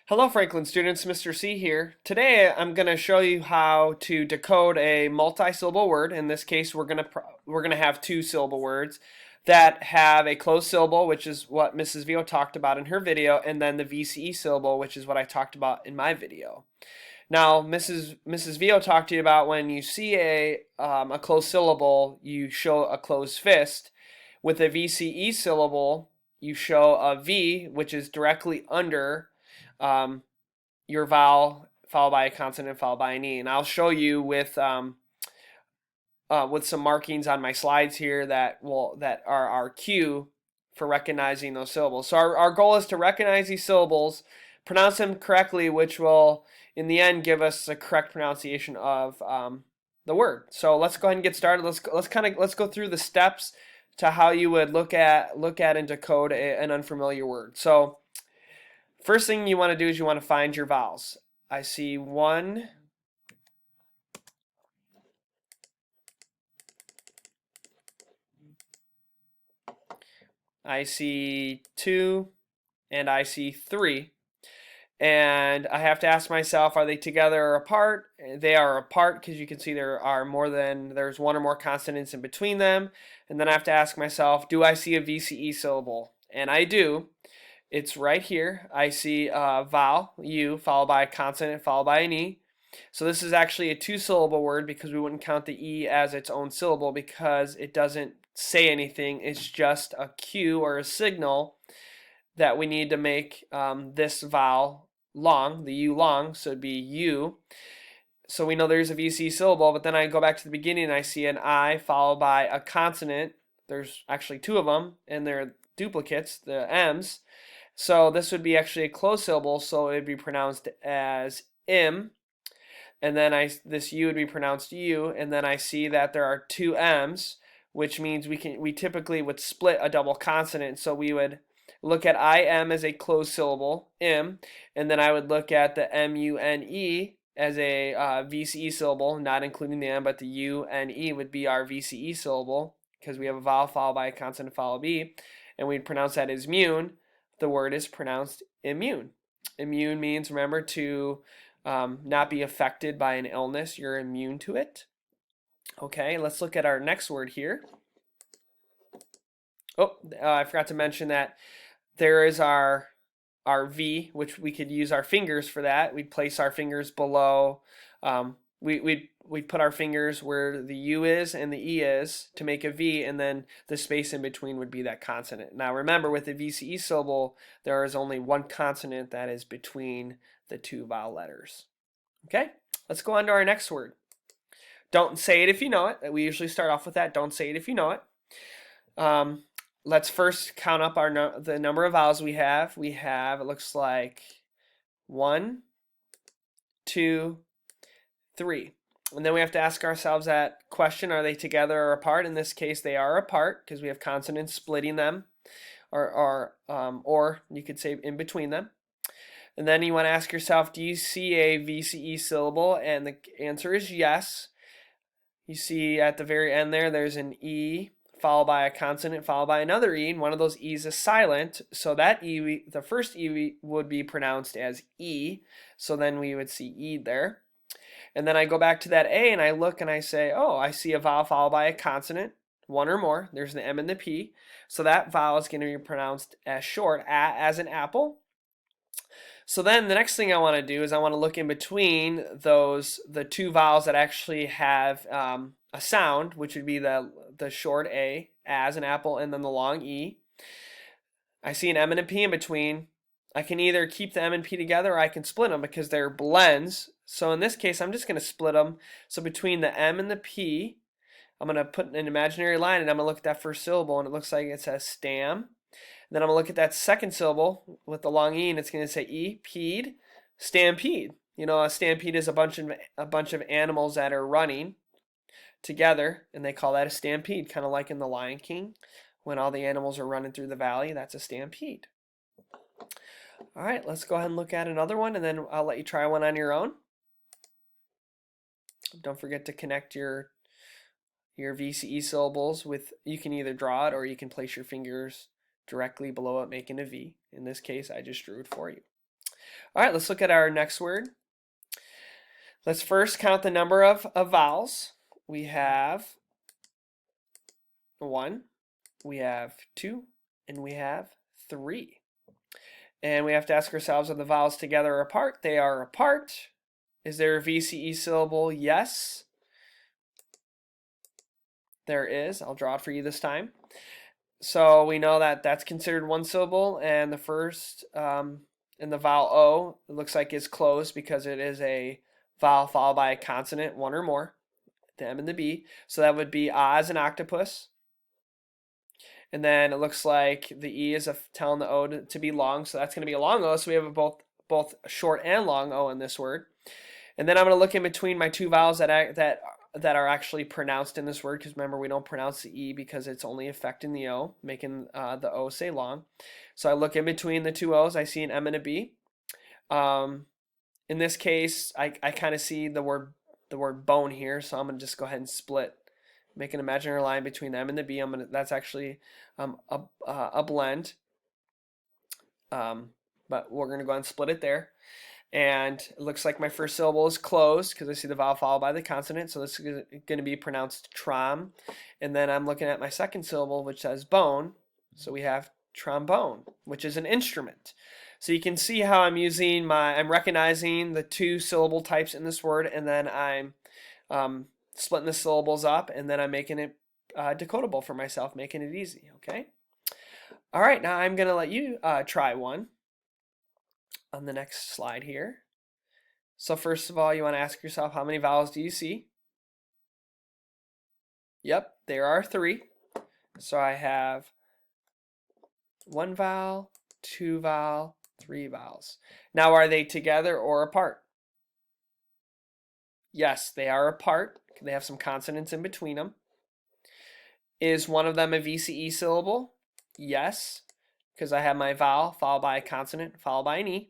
Hello Franklin students, Mr. C here. Today I'm going to show you how to decode a multi-syllable word. In this case, we're going to have two syllable words that have a closed syllable, which is what Mrs. Vio talked about in her video, and then the VCE syllable, which is what I talked about in my video. Now, Mrs. Vio talked to you about when you see a closed syllable, you show a closed fist. With a VCE syllable, you show a V, which is directly under um, your vowel followed by a consonant followed by an E. And I'll show you with some markings on my slides here that are our cue for recognizing those syllables. So our goal is to recognize these syllables, pronounce them correctly, which will in the end give us the correct pronunciation of the word. So let's go ahead and get started. Let's go through the steps to how you would look at and decode an unfamiliar word. So first thing you want to do is you want to find your vowels. I see one, I see two, and I see three. And I have to ask myself, are they together or apart? They are apart because you can see there's one or more consonants in between them. And then I have to ask myself, do I see a VCE syllable? And I do. It's right here. I see a vowel, U, followed by a consonant, followed by an E. So this is actually a two-syllable word because we wouldn't count the E as its own syllable because it doesn't say anything. It's just a cue or a signal that we need to make this vowel long, the U long, so it'd be U. So we know there's a VC syllable, but then I go back to the beginning and I see an I followed by a consonant. There's actually two of them, and they're duplicates, the M's. So this would be actually a closed syllable, so it would be pronounced as im, and then this U would be pronounced U, and then I see that there are two M's, which means we typically would split a double consonant, so we would look at IM as a closed syllable, im, and then I would look at the MUNE as a VCE syllable, not including the M, but the UNE would be our VCE syllable because we have a vowel followed by a consonant followed by, and we'd pronounce that as mune. The word is pronounced immune. Immune means, remember, to not be affected by an illness. You're immune to it. Okay, let's look at our next word here. Oh, I forgot to mention that there is our V, which we could use our fingers for that. We'd place our fingers below. We'd put our fingers where the U is and the E is to make a V, and then the space in between would be that consonant. Now remember, with the VCE syllable, there is only one consonant that is between the two vowel letters. Okay, let's go on to our next word. Don't say it if you know it. We usually start off with that. Don't say it if you know it. Let's first count up the number of vowels we have. We have, it looks like 1, 2, 3. And then we have to ask ourselves that question, are they together or apart? In this case, they are apart because we have consonants splitting them, or you could say in between them. And then you want to ask yourself, do you see a VCE syllable? And the answer is yes. You see at the very end there's an E followed by a consonant followed by another E, and one of those E's is silent, so that E, the first E would be pronounced as E, so then we would see E there. And then I go back to that A and I look and I say, oh, I see a vowel followed by a consonant, one or more. There's the M and the P, so that vowel is going to be pronounced as short, as an apple. So then the next thing I want to do is I want to look in between the two vowels that actually have a sound, which would be the short A, as an apple, and then the long E. I see an M and a P in between. I can either keep the M and P together or I can split them because they're blends. So in this case, I'm just going to split them. So between the M and the P, I'm going to put an imaginary line and I'm going to look at that first syllable and it looks like it says stam. Then I'm going to look at that second syllable with the long E and it's going to say E, peed, stampede. You know, a stampede is a bunch of animals that are running together, and they call that a stampede, kind of like in The Lion King when all the animals are running through the valley. That's a stampede. All right, let's go ahead and look at another one, and then I'll let you try one on your own. Don't forget to connect your VCE syllables with, you can either draw it or you can place your fingers directly below it making a V. In this case, I just drew it for you. All right, let's look at our next word. Let's first count the number of vowels. We have 1, we have 2, and we have 3. And we have to ask ourselves, are the vowels together or apart? They are apart. Is there a VCE syllable? Yes. There is. I'll draw it for you this time. So we know that that's considered one syllable, and the first in the vowel O, it looks like is closed because it is a vowel followed by a consonant, one or more, the M and the B. So that would be A as an octopus. And then it looks like the E is telling the O to be long, so that's going to be a long O. So we have both short and long O in this word. And then I'm going to look in between my two vowels that are actually pronounced in this word, because remember, we don't pronounce the E because it's only affecting the O, making the O say long. So I look in between the two O's, I see an M and a B. In this case, I kind of see the word bone here, so I'm going to just go ahead and split, make an imaginary line between the M and the B. That's actually a blend, but we're going to go ahead and split it there. And it looks like my first syllable is closed because I see the vowel followed by the consonant, so this is going to be pronounced trom. And then I'm looking at my second syllable, which says bone, so we have trombone, which is an instrument. So you can see how I'm recognizing the two syllable types in this word, and then I'm splitting the syllables up, and then I'm making it decodable for myself, making it easy, okay? All right, now I'm going to let you try one on the next slide here. So first of all, you want to ask yourself, how many vowels do you see? Yep, there are 3. So I have 1 vowel, 2 vowel, 3 vowels. Now, are they together or apart? Yes, they are apart. They have some consonants in between them. Is one of them a VCE syllable? Yes, because I have my vowel followed by a consonant followed by an E.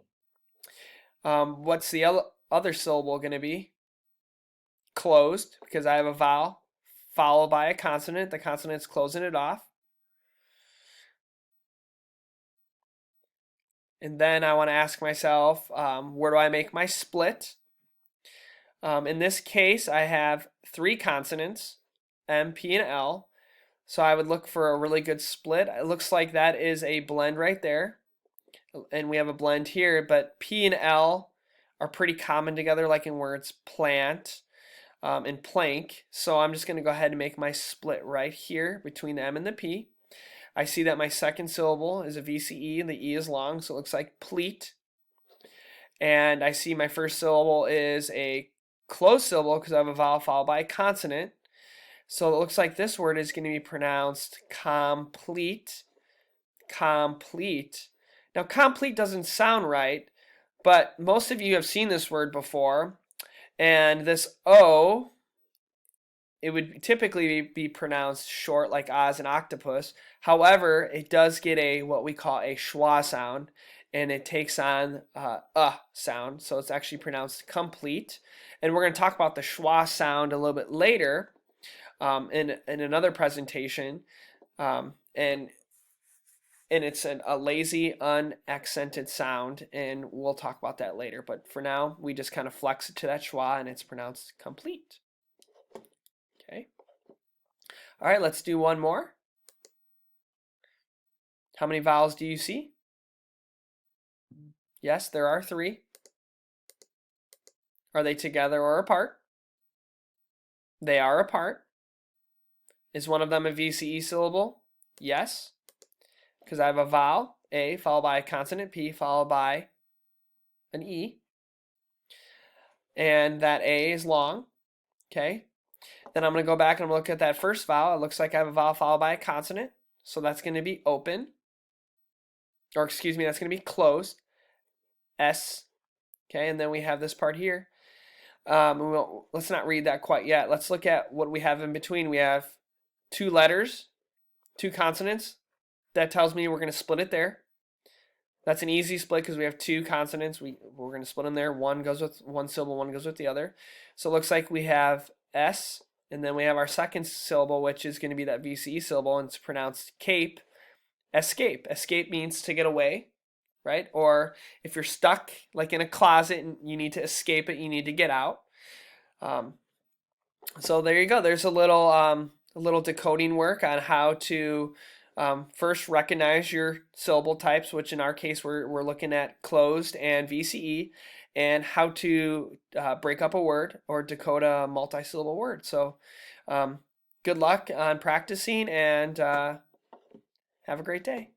What's the other syllable going to be? Closed, because I have a vowel followed by a consonant. The consonant's closing it off. And then I want to ask myself, where do I make my split? In this case, I have 3 consonants, M, P, and L. So I would look for a really good split. It looks like that is a blend right there. And we have a blend here, but P and L are pretty common together, like in words plant and plank. So I'm just going to go ahead and make my split right here between the M and the P. I see that my second syllable is a VCE and the E is long, so it looks like pleat. And I see my first syllable is a closed syllable because I have a vowel followed by a consonant. So it looks like this word is going to be pronounced complete. Complete. Now, complete doesn't sound right, but most of you have seen this word before. And this O, it would typically be pronounced short, like as an octopus. However, it does get what we call a schwa sound, and it takes on sound. So it's actually pronounced complete. And we're going to talk about the schwa sound a little bit later. In another presentation, and it's a lazy, unaccented sound, and we'll talk about that later. But for now, we just kind of flex it to that schwa, and it's pronounced complete. Okay. All right, let's do one more. How many vowels do you see? Yes, there are 3. Are they together or apart? They are apart. Is one of them a VCE syllable? Yes, because I have a vowel, A, followed by a consonant, P, followed by an E. And that A is long, okay? Then I'm going to go back and I'm going to look at that first vowel. It looks like I have a vowel followed by a consonant, so that's going to be open. Or excuse me, that's going to be closed, S, okay? And then we have this part here. Let's not read that quite yet. Let's look at what we have in between. We have 2 letters, 2 consonants. That tells me we're going to split it there. That's an easy split because we have 2 consonants. We're going to split them there. One goes with one syllable, one goes with the other. So it looks like we have S, and then we have our second syllable, which is going to be that VCE syllable, and it's pronounced cape. Escape. Escape means to get away. right? Or if you're stuck like in a closet and you need to escape it, you need to get out. So there you go. There's a little decoding work on how to first recognize your syllable types, which in our case we're looking at closed and VCE, and how to break up a word or decode a multi-syllable word. So good luck on practicing, and have a great day.